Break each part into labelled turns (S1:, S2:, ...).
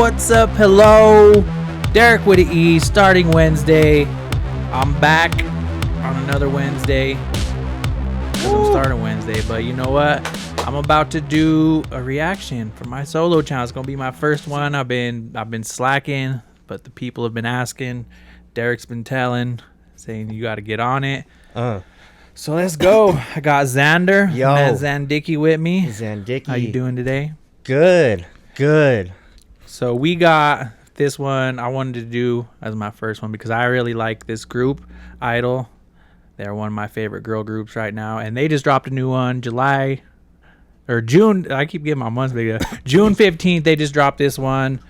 S1: what's up? Hello, Derek with an E, starting Wednesday. I'm back on another Wednesday because I'm starting Wednesday, but you know what? I'm about to do a reaction for my solo channel. It's gonna be my first one. I've been slacking, but the people have been asking. Derek's been telling, saying you got to get on it. So let's go. I got Xander,
S2: Yo.
S1: Matt Zandicky with me.
S2: Zandicky.
S1: How you doing today?
S2: Good.
S1: So we got this one I wanted to do as my first one because I really like this group, I-dle. They're one of my favorite girl groups right now, and they just dropped a new one June. I keep getting my months bigger. June 15th, they just dropped this one.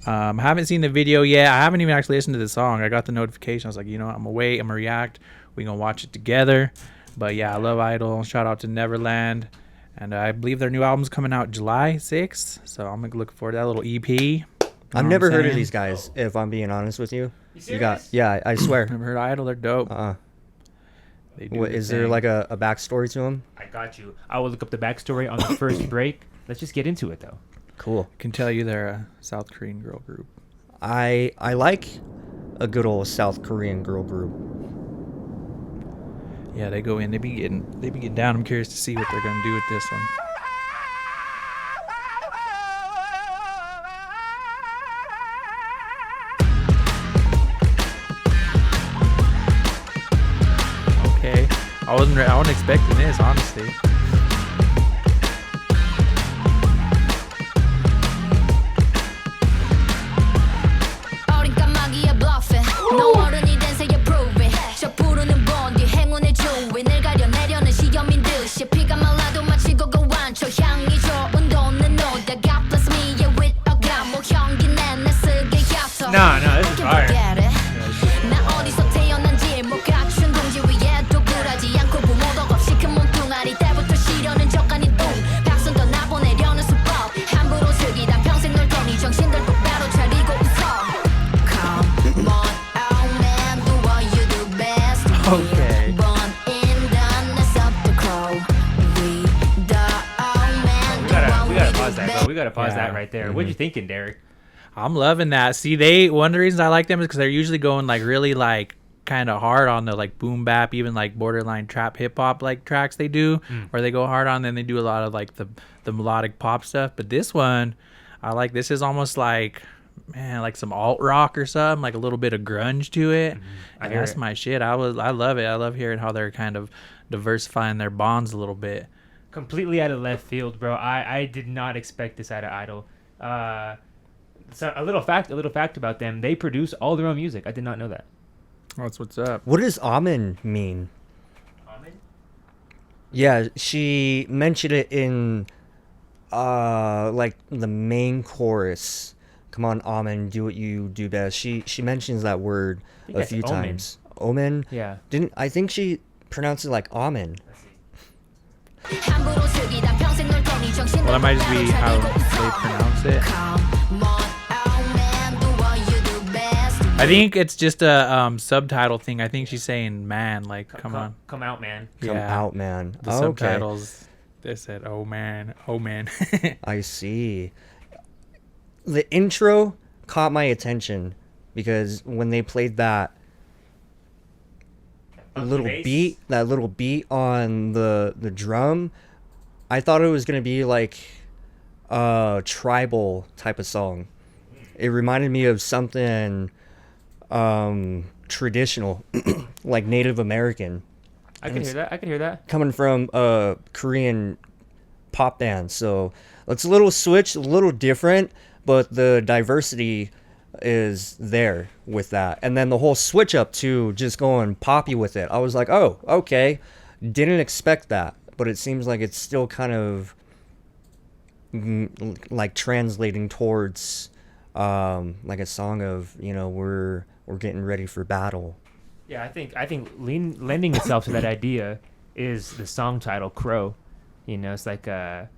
S1: I haven't seen the video yet. I haven't even actually listened to the song. I got the notification. I was like, you know what? I'm going to wait. I'm going to react. We're going to watch it together. But yeah, I love I-dle. Shout out to Neverland. And I believe their new album's coming out July 6th. So I'm looking forward to that little EP. You know
S2: I've never heard of these guys, if I'm being honest with you. Yeah, I swear.
S1: Never heard of I-dle. They're dope.
S2: Is there like a backstory to them?
S3: I got you. I will look up the backstory on the first break. Let's just get into it, though.
S2: Cool.
S1: I can tell you they're a South Korean girl group.
S2: I like a good old South Korean girl group.
S1: Yeah, they go in. They be getting down. I'm curious to see what they're gonna do with this one. Okay, I wasn't expecting this, honestly.
S3: No, this is fire.
S1: Okay.
S3: We gotta pause that, bro. We gotta pause that right there. What you thinking, Derek?
S1: I'm loving that. See, one of the reasons I like them is because they're usually going like really like kind of hard on the like boom bap, even like borderline trap hip hop like tracks they do, where they go hard on. Then they do a lot of like the melodic pop stuff. But this one, I like. This is almost like, man, like some alt rock or something, like a little bit of grunge to it. And that's my shit. I love it. I love hearing how they're kind of diversifying their bonds a little bit.
S3: Completely out of left field, bro. I did not expect this out of I-dle. So a little fact about them: they produce all their own music. I did not know that.
S1: That's what's up.
S2: What does Amen mean?
S3: Amen?
S2: Yeah, she mentioned it in like the main chorus. Come on, Amen, do what you do best. She mentions that word a few times. Omen?
S3: Yeah.
S2: I think she pronounced it like Amen.
S1: Well, that might just be how they pronounce it. I think it's just a subtitle thing. I think she's saying "man," like "come on,
S3: come out, man."
S2: Come out, man.
S1: The subtitles, they said "oh man, oh man."
S2: I see. The intro caught my attention because when they played that little beat on the drum, I thought it was gonna be like a tribal type of song. It reminded me of something traditional, like Native American.
S3: I can hear that.
S2: Coming from a Korean pop band, so it's a little switch, a little different, but the diversity is there with that. And then the whole switch up to just going poppy with it. I was like, oh, okay. Didn't expect that, but it seems like it's still kind of like translating towards like a song of, you know, we're getting ready for battle.
S3: Yeah, I think lending itself to that idea is the song title Crow. You know, it's like a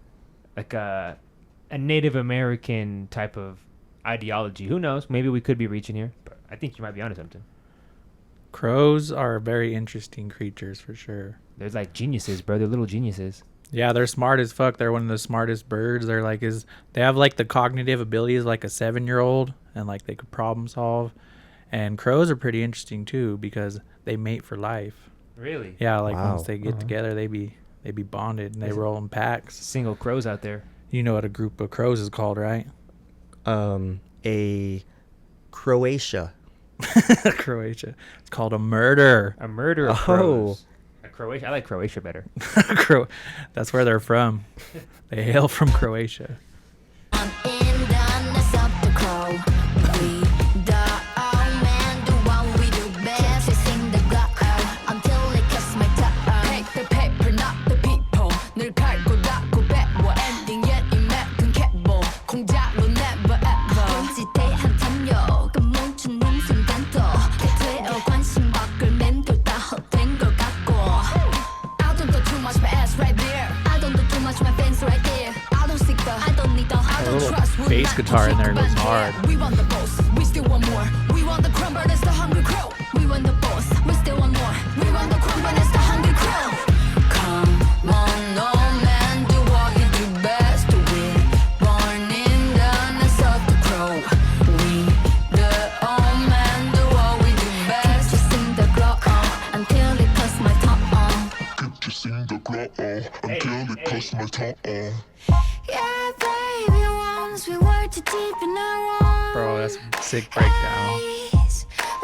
S3: Native American type of ideology. Who knows? Maybe we could be reaching here. But I think you might be onto something.
S1: Crows are very interesting creatures for sure.
S3: They're like geniuses, bro. They're little geniuses.
S1: Yeah, they're smart as fuck. They're one of the smartest birds. They have like the cognitive abilities like a 7-year-old, and like they could problem solve. And crows are pretty interesting too because they mate for life.
S3: Really?
S1: Yeah, like
S2: Wow.
S1: once they get together, they be bonded and they
S3: Is it-
S1: roll in packs.
S3: Single crows out there.
S1: You know what a group of crows is called, right?
S2: A Croatia.
S1: Croatia. It's called a murder.
S3: A murder of
S2: Oh.
S3: crows. A Croatia. I like Croatia better.
S1: That's where they're from. They hail from Croatia. A little bass guitar in there goes hard.
S4: We want the boss, we still want more. We want the crumb, but it's the hungry crow. We want the boss, we still want more. We want the crumb, but it's the hungry crow. Come on, no man, do what you do best. We're born in the nest of the crow. We, the old man, do what we do best. Keep chasing the glow until it cuts my tongue on.
S5: Keep chasing the glow until it cuts my tongue on.
S4: Yeah, baby, once we were too deep in our own.
S1: Bro, that's a sick breakdown.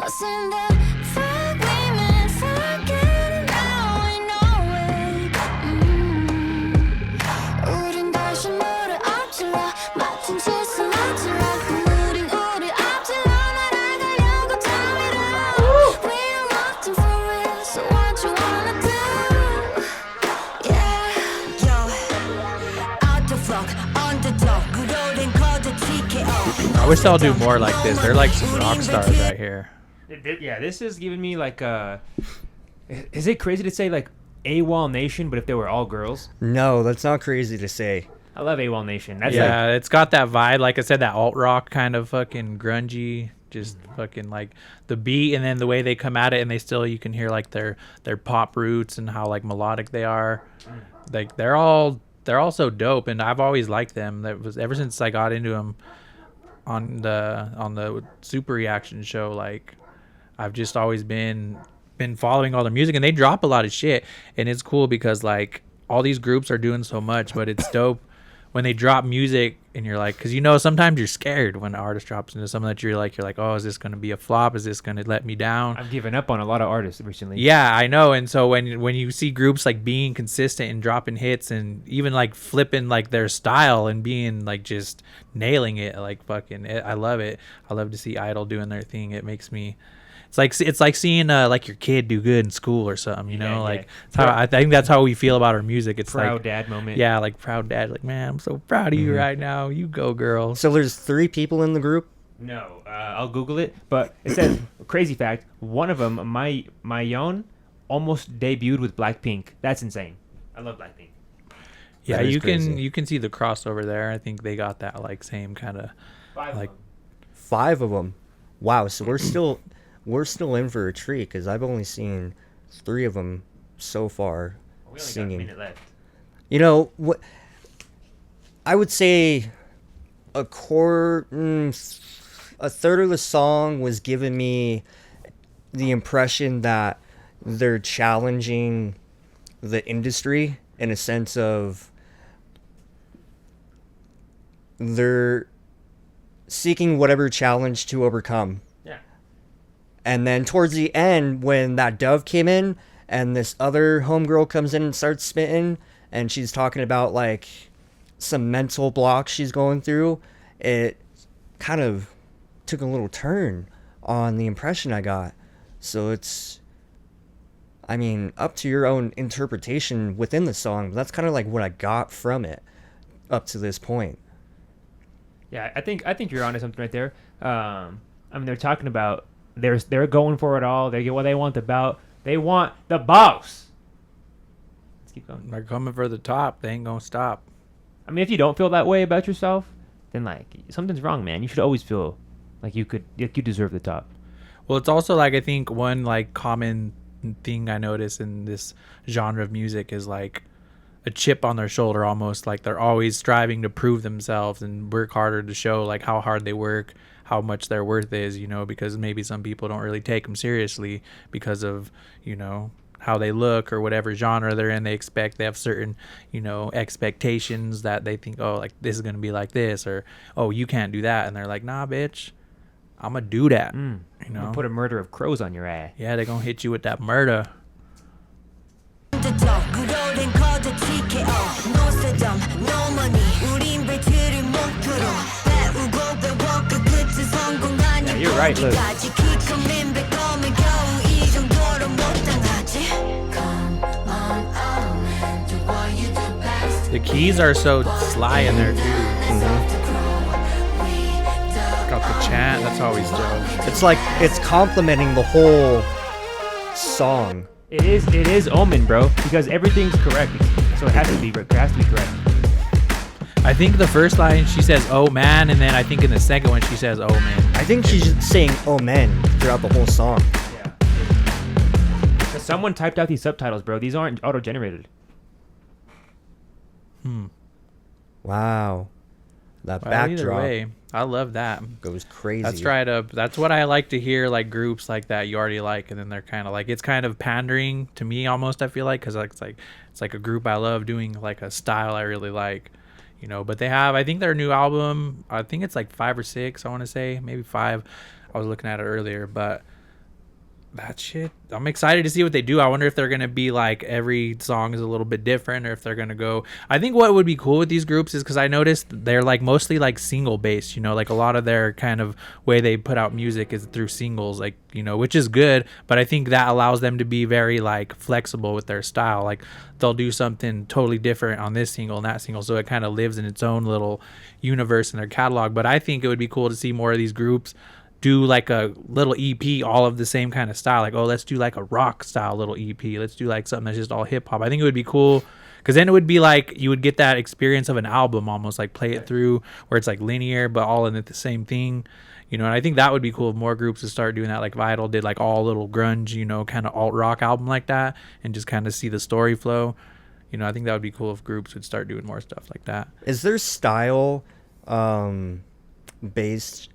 S4: Lost in the fog, we meant forget, now we know it. 우린 다시 물을 앞질러 마침 실수 맞으러 우린 우리 앞질러 날아가려고 탐이라. We're locked in for real, so what you wanna do? Yeah, yo, out the flock, underdog, 구도된 거저 TKO.
S1: I wish they'll do more like this. They're like some rock stars right here.
S3: Yeah, this is giving me like is it crazy to say like AWOL Nation, but if they were all girls?
S2: No, that's not crazy to say.
S3: I love AWOL Nation. That's
S1: Yeah, it's got that vibe. Like I said, that alt rock kind of fucking grungy, just fucking like the beat, and then the way they come at it, and they still you can hear like their pop roots and how like melodic they are. Like they're all so dope, and I've always liked them. That was ever since I got into them on the Super Reaction show. Like I've just always been following all their music, and they drop a lot of shit, and it's cool because like all these groups are doing so much, but it's dope when they drop music and you're like, because you know sometimes you're scared when an artist drops into something that you're like, oh, is this going to be a flop? Is this going to let me down?
S3: I've given up on a lot of artists recently.
S1: Yeah, I know. And so when you see groups like being consistent and dropping hits and even like flipping like their style and being like just nailing it, like fucking, I love it. I love to see I-dle doing their thing. It makes me. It's like seeing like your kid do good in school or something, you know.
S3: Yeah,
S1: like
S3: yeah.
S1: it's how, I think that's how we feel about our music. It's
S3: Proud
S1: like
S3: dad moment.
S1: yeah, like proud dad. Like man, I'm so proud of you right now. You go, girl.
S2: So there's 3 people in the group.
S3: No, I'll Google it. But it says crazy fact. One of them, Mayon, almost debuted with Blackpink. That's insane. I love Blackpink.
S1: Yeah,
S2: That is
S1: you
S2: crazy.
S1: you can see the crossover there. I think they got that like same kind of
S3: Five
S1: like.
S3: of them.
S2: 5 of them. Wow. So we're still in for a treat because I've only seen 3 of them so far
S3: We only
S2: singing.
S3: got a minute left.
S2: You know what? I would say a third of the song was giving me the impression that they're challenging the industry in a sense of they're seeking whatever challenge to overcome.
S3: Yeah.
S2: And then towards the end, when that dove came in and this other homegirl comes in and starts spitting, and she's talking about like some mental blocks she's going through, it kind of took a little turn on the impression I got. So it's, I mean, up to your own interpretation within the song. But that's kind of like what I got from it up to this point.
S3: Yeah, I think you're onto something right there. I mean, they're talking about they're going for it all. They get what they want the bout. They want the boss. Let's keep going.
S1: They're coming for the top. They ain't gonna stop.
S3: I mean, if you don't feel that way about yourself, then like something's wrong, man. You should always feel like you deserve the top.
S1: Well, it's also like I think one like common thing I notice in this genre of music is like a chip on their shoulder, almost like they're always striving to prove themselves and work harder to show like how hard they work, how much their worth is, you know, because maybe some people don't really take them seriously because of, you know, how they look or whatever genre they're in. They have certain, you know, expectations that they think, oh, like this is going to be like this, or, oh, you can't do that. And they're like, nah, bitch, I'm going to do that. You know,
S3: Put a murder of crows on your ass.
S1: yeah, they're going to hit you with that murder.
S3: Yeah, you're right, look.
S1: The keys are so sly in there too. Got the chant. That's always dope.
S2: It's like it's complementing the whole song.
S3: It is Omen, bro, because everything's correct. So it has to be correct.
S1: I think the first line she says "oh man," and then I think in the second one she says "oh man."
S2: I think she's saying "oh man" throughout the whole song.
S3: Yeah. Because someone typed out these subtitles, bro. These aren't auto-generated.
S2: Wow, that
S1: Well, either
S2: backdrop
S1: way, I love that.
S2: goes crazy.
S1: That's right up. That's what I like to hear, like groups like that you already like, and then they're kind of like, it's kind of pandering to me almost. I feel like because it's like a group I love doing like a style I really like, you know. But they have, I think their new album, I think it's like 5 or 6. I want to say maybe 5. I was looking at it earlier, but that shit, I'm excited to see what they do. I wonder if they're gonna be like every song is a little bit different, or if they're gonna go. I think what would be cool with these groups is because I noticed they're like mostly like single based, you know, like a lot of their kind of way they put out music is through singles, like, you know, which is good, but I think that allows them to be very like flexible with their style. Like they'll do something totally different on this single and that single, so it kind of lives in its own little universe in their catalog. But I think it would be cool to see more of these groups do like a little EP, all of the same kind of style. Like, oh, let's do like a rock style little EP. Let's do like something that's just all hip hop. I think it would be cool because then it would be like you would get that experience of an album almost, like play it through where it's like linear but all in it the same thing, you know. And I think that would be cool if more groups would start doing that. Like if I-dle did like all little grunge, you know, kind of alt rock album like that, and just kind of see the story flow. You know, I think that would be cool if groups would start doing more stuff like that.
S2: Is their style based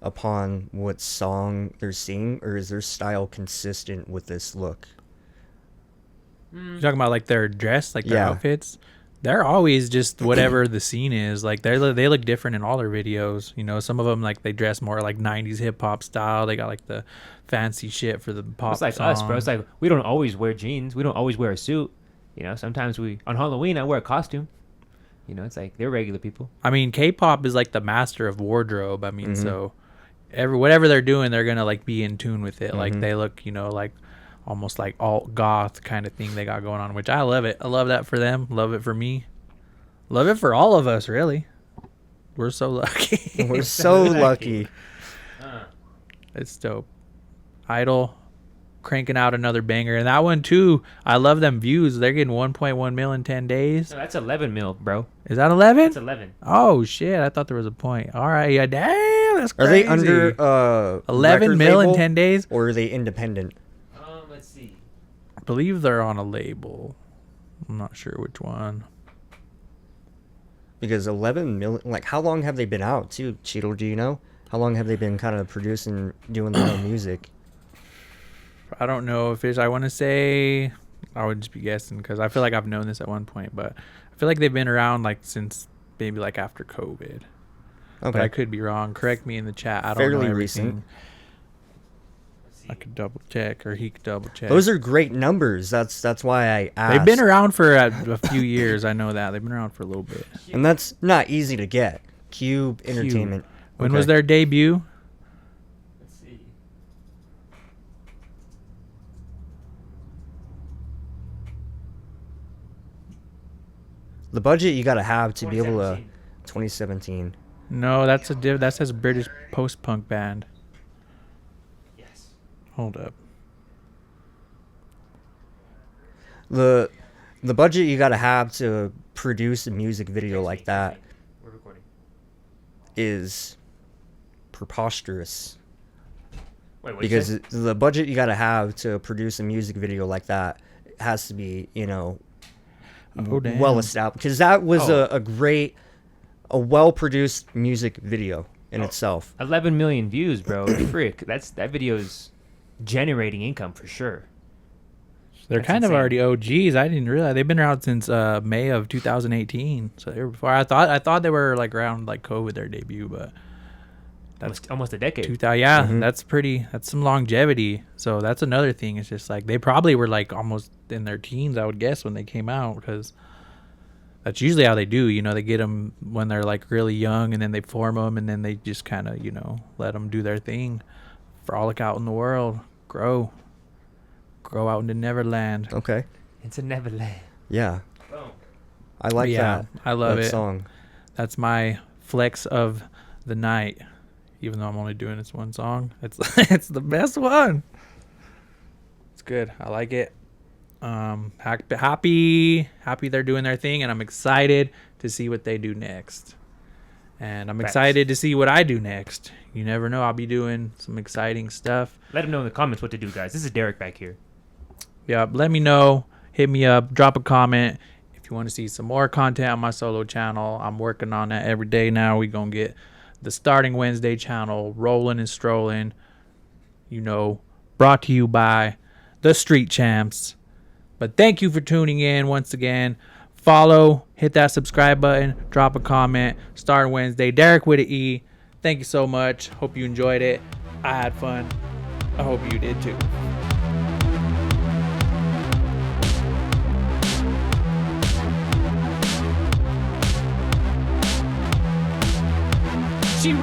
S2: upon what song they're singing, or is their style consistent with this look?
S1: You're talking about like their dress, like their
S2: Yeah.
S1: outfits? They're always just whatever the scene is. Like they look different in all their videos. You know, some of them like they dress more like 90s hip hop style. They got like the fancy shit for the pop.
S3: It's like us, bro. It's like we don't always wear jeans. We don't always wear a suit. You know, sometimes on Halloween I wear a costume. You know, it's like they're regular people.
S1: I mean, K-pop is like the master of wardrobe. I mean, so whatever they're doing, they're gonna like be in tune with it. Like they look, you know, like almost like alt goth kind of thing they got going on, which I love it. I love that for them. Love it for me. Love it for all of us, really. We're so lucky.
S2: We're so lucky.
S1: It's dope. I-dle cranking out another banger, and that one too. I love them views. They're getting 1.1 mil in 10 days.
S3: No, that's 11 mil, bro.
S1: Is that 11?
S3: It's 11.
S1: Oh shit! I thought there was a point. All right, yeah, damn, that's
S2: Are
S1: crazy.
S2: they under
S1: 11
S2: record
S1: mil in
S2: label,
S1: 10 days?
S2: or are they independent?
S3: Let's see.
S1: I believe they're on a label. I'm not sure which one.
S2: Because 11 million, like how long have they been out too, Cheeto? Do you know? How long have they been kind of producing, doing their own music?
S1: I don't know if it's. I want to say, I would just be guessing because I feel like I've known this at one point, but I feel like they've been around like since maybe like after COVID.
S2: Okay.
S1: But I could be wrong. Correct me in the chat. I don't
S2: Fairly
S1: know
S2: recent.
S1: everything. I could double check, or he could double check.
S2: Those are great numbers. That's why I asked.
S1: They've been around for a few years. I know that they've been around for a little bit.
S2: And that's not easy to get. Cube Entertainment.
S1: When
S2: Okay.
S1: was their debut?
S3: Let's see.
S2: The budget you gotta have to be able to.
S3: 2017.
S2: 2017.
S1: No, that's that says British post-punk band.
S3: Yes.
S1: Hold up.
S2: The budget you gotta have to produce a music video like that
S3: We're recording.
S2: is preposterous.
S3: Wait, what?
S2: Because the budget you gotta have to produce a music video like that has to be, you know,
S1: damn.
S2: well established, because that was
S3: Oh.
S2: a well produced music video in itself.
S3: 11 million views, bro. Frick, that video is generating income for sure.
S1: They're
S3: That's
S1: kind of
S3: insane.
S1: already OGs. I didn't realize they've been around since May of 2018. So they were before. I thought they were like around like COVID their debut, but that's
S3: Almost a decade.
S1: 2000. Yeah, that's some longevity. So that's another thing. It's just like they probably were like almost in their teens, I would guess, when they came out, because that's usually how they do. You know, they get them when they're like really young, and then they form them, and then they just kind of, you know, let them do their thing, frolic out in the world, grow out into Neverland.
S2: Okay.
S3: It's a Neverland.
S2: Yeah.
S3: Boom.
S2: I like
S1: Yeah,
S2: that.
S1: I love
S2: that
S1: it.
S2: song.
S1: That's my flex of the night. Even though I'm only doing this one song, it's it's the best one. It's good. I like it. Happy they're doing their thing, and I'm excited to see what they do next. And I'm
S3: Facts.
S1: excited to see what I do next. You never know. I'll be doing some exciting stuff.
S3: Let them know in the comments what to do, guys. This is Derek back here.
S1: Yeah, let me know. Hit me up. Drop a comment if you want to see some more content on my solo channel. I'm working on that every day now. We gonna get the Starting Wednesday channel rolling and strolling. You know, brought to you by the Street Champs. But thank you for tuning in once again. Follow, hit that subscribe button, drop a comment. Starting Wednesday, Derek with an E. Thank you so much. Hope you enjoyed it. I had fun. I hope you did too.